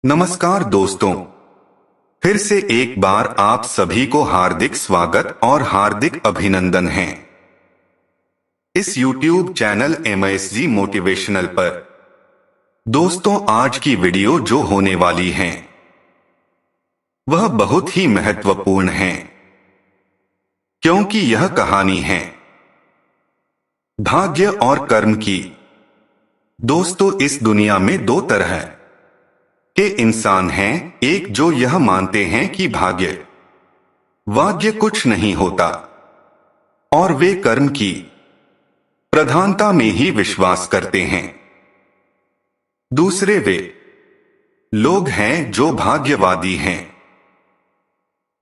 नमस्कार दोस्तों, फिर से एक बार आप सभी को हार्दिक स्वागत और हार्दिक अभिनंदन है इस YouTube चैनल MSG मोटिवेशनल पर। दोस्तों, आज की वीडियो जो होने वाली है वह बहुत ही महत्वपूर्ण है, क्योंकि यह कहानी है भाग्य और कर्म की। दोस्तों, इस दुनिया में दो तरह के इंसान हैं, एक जो यह मानते हैं कि भाग्य कुछ नहीं होता और वे कर्म की प्रधानता में ही विश्वास करते हैं। दूसरे वे लोग हैं जो भाग्यवादी हैं,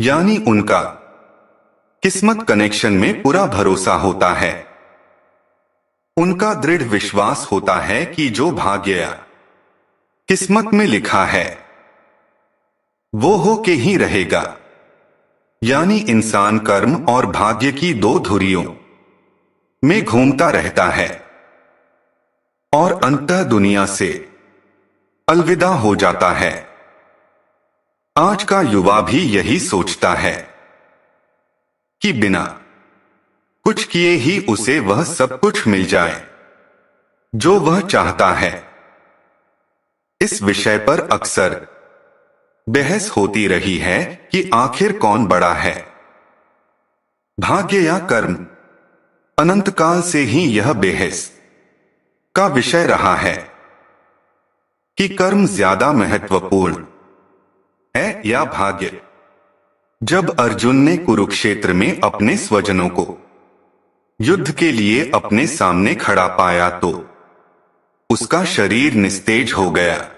यानी उनका किस्मत कनेक्शन में पूरा भरोसा होता है। उनका दृढ़ विश्वास होता है कि जो भाग्य या किस्मत में लिखा है वो हो के ही रहेगा। यानी इंसान कर्म और भाग्य की दो धुरियों में घूमता रहता है और अंततः दुनिया से अलविदा हो जाता है। आज का युवा भी यही सोचता है कि बिना कुछ किए ही उसे वह सब कुछ मिल जाए जो वह चाहता है। इस विषय पर अक्सर बहस होती रही है कि आखिर कौन बड़ा है, भाग्य या कर्म। अनंत काल से ही यह बहस का विषय रहा है कि कर्म ज्यादा महत्वपूर्ण है या भाग्य। जब अर्जुन ने कुरुक्षेत्र में अपने स्वजनों को युद्ध के लिए अपने सामने खड़ा पाया तो उसका शरीर निस्तेज हो गया,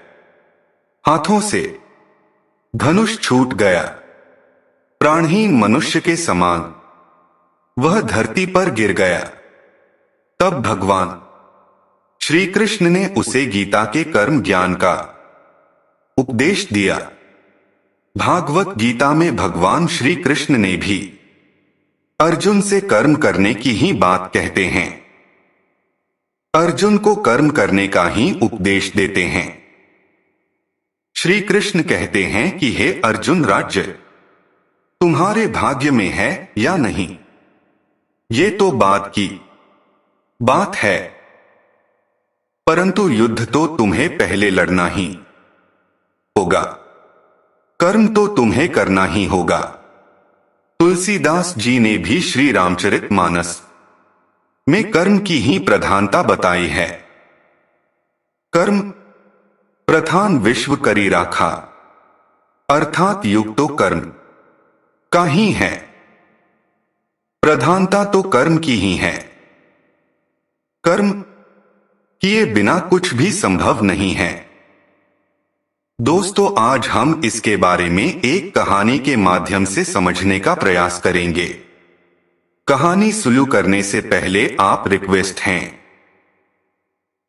हाथों से धनुष छूट गया। प्राणहीन मनुष्य के समान वह धरती पर गिर गया। तब भगवान श्री कृष्ण ने उसे गीता के कर्म ज्ञान का उपदेश दिया। भागवत गीता में भगवान श्री कृष्ण ने भी अर्जुन से कर्म करने की ही बात कहते हैं, अर्जुन को कर्म करने का ही उपदेश देते हैं। श्री कृष्ण कहते हैं कि हे अर्जुन, राज्य तुम्हारे भाग्य में है या नहीं, ये तो बाद की बात है, परंतु युद्ध तो तुम्हें पहले लड़ना ही होगा, कर्म तो तुम्हें करना ही होगा। तुलसीदास जी ने भी श्री रामचरितमानस में कर्म की ही प्रधानता बताई है। कर्म प्रधान विश्व करी राखा, अर्थात युग तो कर्म का ही है, प्रधानता तो कर्म की ही है। कर्म किए बिना कुछ भी संभव नहीं है। दोस्तों, आज हम इसके बारे में एक कहानी के माध्यम से समझने का प्रयास करेंगे। कहानी शुरू करने से पहले आप रिक्वेस्ट हैं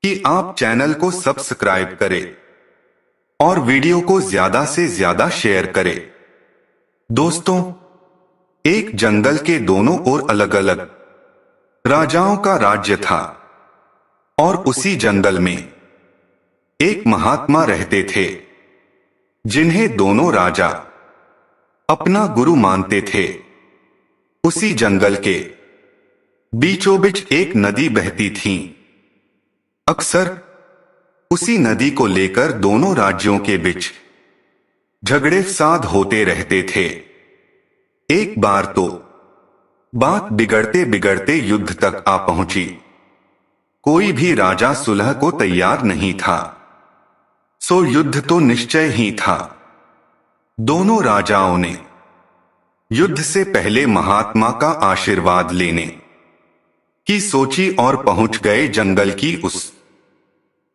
कि आप चैनल को सब्सक्राइब करें और वीडियो को ज्यादा से ज्यादा शेयर करें। दोस्तों, एक जंगल के दोनों ओर अलग अलग राजाओं का राज्य था और उसी जंगल में एक महात्मा रहते थे जिन्हें दोनों राजा अपना गुरु मानते थे। उसी जंगल के बीचों बीच एक नदी बहती थी। अक्सर उसी नदी को लेकर दोनों राज्यों के बीच झगड़े फसाद होते रहते थे। एक बार तो बात बिगड़ते बिगड़ते युद्ध तक आ पहुंची। कोई भी राजा सुलह को तैयार नहीं था, सो युद्ध तो निश्चय ही था। दोनों राजाओं ने युद्ध से पहले महात्मा का आशीर्वाद लेने की सोची और पहुंच गए जंगल की उस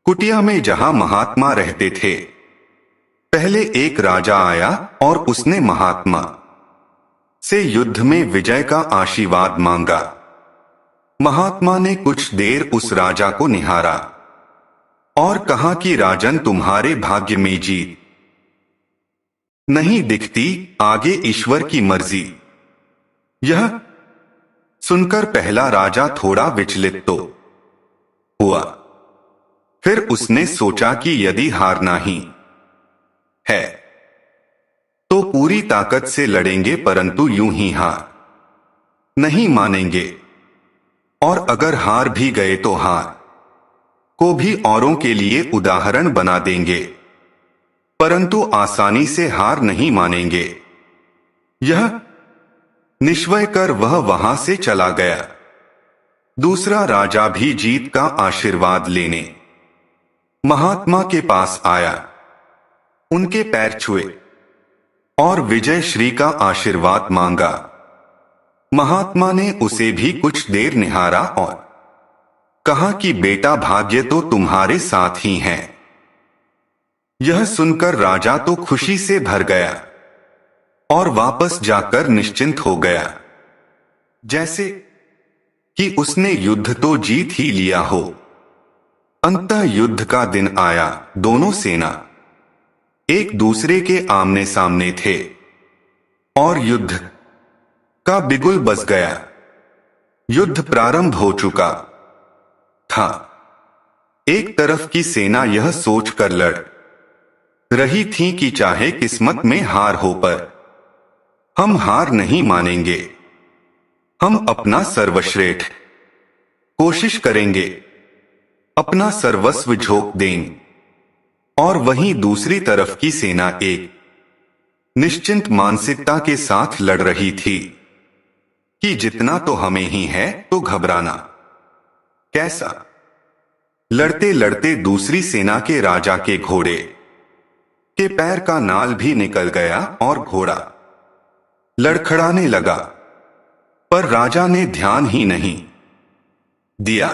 कुटिया में जहां महात्मा रहते थे। पहले एक राजा आया और उसने महात्मा से युद्ध में विजय का आशीर्वाद मांगा। महात्मा ने कुछ देर उस राजा को निहारा और कहा कि राजन, तुम्हारे भाग्य में जीत नहीं दिखती, आगे ईश्वर की मर्जी। यह सुनकर पहला राजा थोड़ा विचलित तो हुआ, फिर उसने सोचा कि यदि हारना ही पूरी ताकत से लड़ेंगे, परंतु यूं ही हार नहीं मानेंगे। और अगर हार भी गए तो हार को भी औरों के लिए उदाहरण बना देंगे, परंतु आसानी से हार नहीं मानेंगे। यह निश्चय कर वह वहां से चला गया। दूसरा राजा भी जीत का आशीर्वाद लेने महात्मा के पास आया, उनके पैर छुए और विजय श्री का आशीर्वाद मांगा। महात्मा ने उसे भी कुछ देर निहारा और कहा कि बेटा, भाग्य तो तुम्हारे साथ ही है। यह सुनकर राजा तो खुशी से भर गया और वापस जाकर निश्चिंत हो गया, जैसे कि उसने युद्ध तो जीत ही लिया हो। अंततः युद्ध का दिन आया। दोनों सेना एक दूसरे के आमने सामने थे और युद्ध का बिगुल बज गया। युद्ध प्रारंभ हो चुका था। एक तरफ की सेना यह सोचकर लड़ रही थी कि चाहे किस्मत में हार हो, पर हम हार नहीं मानेंगे, हम अपना सर्वश्रेष्ठ कोशिश करेंगे, अपना सर्वस्व झोंक देंगे। और वहीं दूसरी तरफ की सेना एक निश्चिंत मानसिकता के साथ लड़ रही थी कि जितना तो हमें ही है, तो घबराना कैसा। लड़ते लड़ते दूसरी सेना के राजा के घोड़े के पैर का नाल भी निकल गया और घोड़ा लड़खड़ाने लगा, पर राजा ने ध्यान ही नहीं दिया,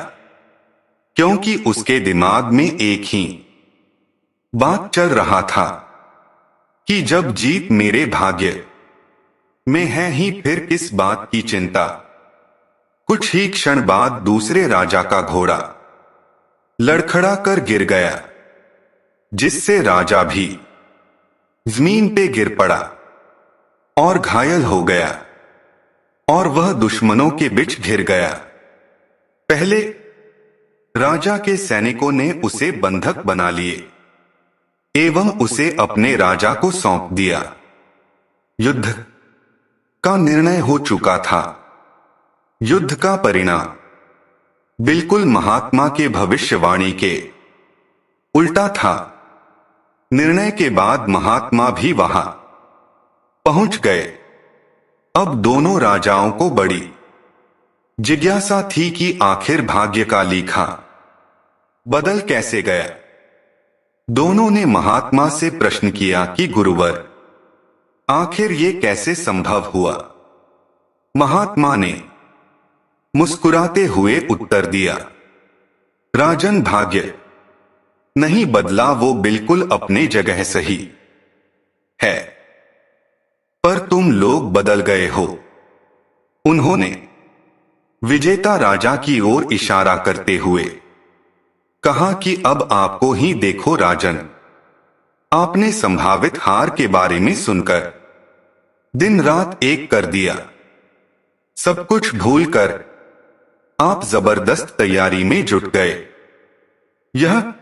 क्योंकि उसके दिमाग में एक ही बात चल रहा था कि जब जीत मेरे भाग्य में है ही, फिर किस बात की चिंता। कुछ ही क्षण बाद दूसरे राजा का घोड़ा लड़खड़ा कर गिर गया, जिससे राजा भी जमीन पे गिर पड़ा और घायल हो गया और वह दुश्मनों के बीच घिर गया। पहले राजा के सैनिकों ने उसे बंधक बना लिए एवं उसे अपने राजा को सौंप दिया। युद्ध का निर्णय हो चुका था। युद्ध का परिणाम बिल्कुल महात्मा के भविष्यवाणी के उल्टा था। निर्णय के बाद महात्मा भी वहां पहुंच गए। अब दोनों राजाओं को बड़ी जिज्ञासा थी कि आखिर भाग्य का लेखा बदल कैसे गया। दोनों ने महात्मा से प्रश्न किया कि गुरुवर, आखिर ये कैसे संभव हुआ। महात्मा ने मुस्कुराते हुए उत्तर दिया, राजन, भाग्य नहीं बदला, वो बिल्कुल अपने जगह सही है, पर तुम लोग बदल गए हो। उन्होंने विजेता राजा की ओर इशारा करते हुए कहा कि अब आपको ही देखो राजन, आपने संभावित हार के बारे में सुनकर दिन रात एक कर दिया। सब कुछ भूलकर आप जबरदस्त तैयारी में जुट गए, यह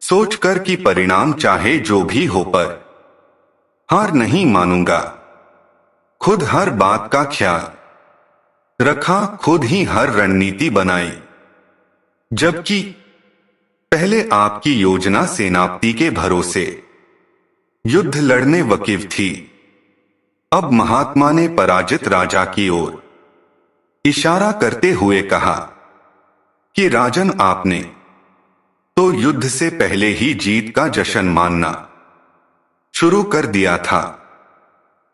सोचकर कि परिणाम चाहे जो भी हो, पर हार नहीं मानूंगा। खुद हर बात का ख्याल रखा, खुद ही हर रणनीति बनाई, जबकि पहले आपकी योजना सेनापति के भरोसे युद्ध लड़ने वकीफ थी। अब महात्मा ने पराजित राजा की ओर इशारा करते हुए कहा कि राजन, आपने तो युद्ध से पहले ही जीत का जश्न मानना शुरू कर दिया था।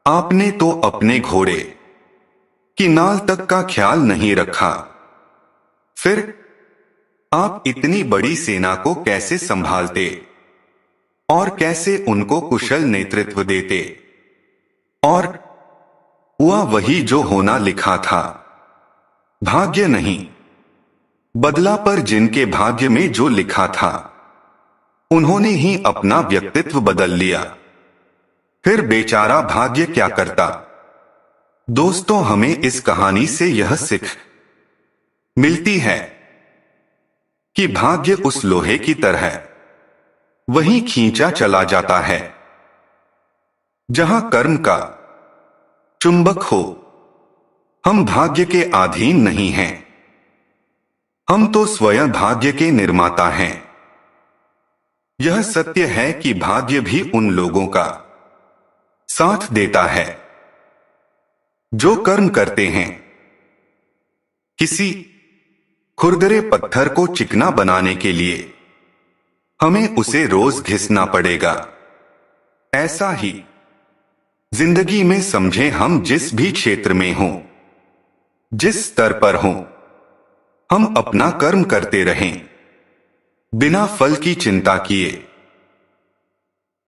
आपने तो अपने घोड़े की नाल तक का ख्याल नहीं रखा। फिर आप इतनी बड़ी सेना को कैसे संभालते और कैसे उनको कुशल नेतृत्व देते। और हुआ वही जो होना लिखा था। भाग्य नहीं बदला, पर जिनके भाग्य में जो लिखा था उन्होंने ही अपना व्यक्तित्व बदल लिया। फिर बेचारा भाग्य क्या करता। दोस्तों, हमें इस कहानी से यह सीख मिलती है कि भाग्य उस लोहे की तरह वहीं खींचा चला जाता है जहां कर्म का चुंबक हो, हम भाग्य के अधीन नहीं हैं। हम तो स्वयं भाग्य के निर्माता हैं। यह सत्य है कि भाग्य भी उन लोगों का साथ देता है जो कर्म करते हैं। किसी खुरदरे पत्थर को चिकना बनाने के लिए हमें उसे रोज घिसना पड़ेगा। ऐसा ही जिंदगी में समझे, हम जिस भी क्षेत्र में हों, जिस स्तर पर हों, हम अपना कर्म करते रहें, बिना फल की चिंता किए।